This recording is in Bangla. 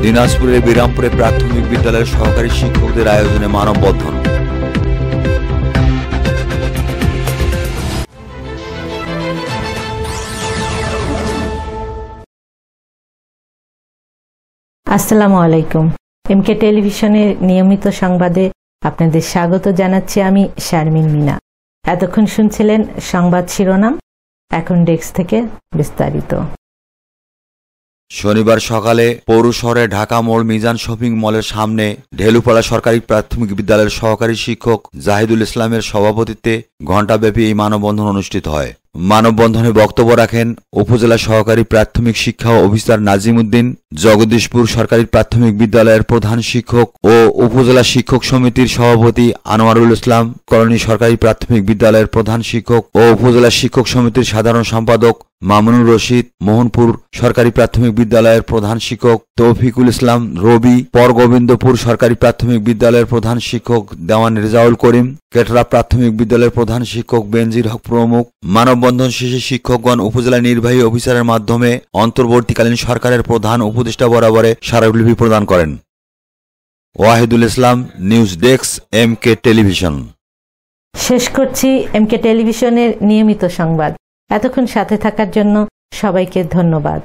দিনাজপুরের বিরামপুরে প্রাথমিক বিদ্যালয়ের সহকারী শিক্ষকদের আয়োজনে মানববন্ধন। আসসালামু আলাইকুম। এমকে টেলিভিশনের নিয়মিত সংবাদে আপনাদের স্বাগত জানাচ্ছি আমি শারমিন মিনা। এতক্ষণ শুনছিলেন সংবাদ শিরোনাম, এখন ডেস্ক থেকে বিস্তারিত। শনিবার সকালে পৌর শহরের ঢাকা মোড় মিজান শপিং মলের সামনে ঢেলুপাড়া সরকারি প্রাথমিক বিদ্যালয়ের সহকারী শিক্ষক জাহিদুল ইসলামের সভাপতিত্বে ঘণ্টাব্যাপী এই মানববন্ধন অনুষ্ঠিত হয়। মানববন্ধনে বক্তব্য রাখেন উপজেলা সহকারী প্রাথমিক শিক্ষা অফিসার নাজিম উদ্দিন, জগদীশপুর সরকারি প্রাথমিক বিদ্যালয়ের প্রধান শিক্ষক ও উপজেলা শিক্ষক সমিতির সভাপতি আনোয়ারুল ইসলাম, কলোনি সরকারি প্রাথমিক বিদ্যালয়ের প্রধান শিক্ষক ও উপজেলা শিক্ষক সমিতির সাধারণ সম্পাদক মামুনুর রশিদ, মোহনপুর সরকারি প্রাথমিক বিদ্যালয়ের প্রধান শিক্ষক তৌফিকুল ইসলাম রবি, পরগোবিন্দপুর সরকারি প্রাথমিক বিদ্যালয়ের প্রধান শিক্ষক দেওয়ান রেজাউল করিম, কেটরা প্রাথমিক বিদ্যালয়ের প্রধান শিক্ষক বেনজির হক প্রমুখ। মানববন্ধন শেষে শিক্ষকগণ উপজেলা নির্বাহী অফিসারের মাধ্যমে অন্তর্বর্তীকালীন সরকারের প্রধান উপদেষ্টা বরাবরে স্মারকলিপি প্রদান করেন। ওয়াহিদুল ইসলাম, নিউজ ডেস্ক, এমকে টেলিভিশন। শেষ করছি এমকে টেলিভিশনের নিয়মিত সংবাদ। এতক্ষণ সাথে থাকার জন্য সবাইকে ধন্যবাদ।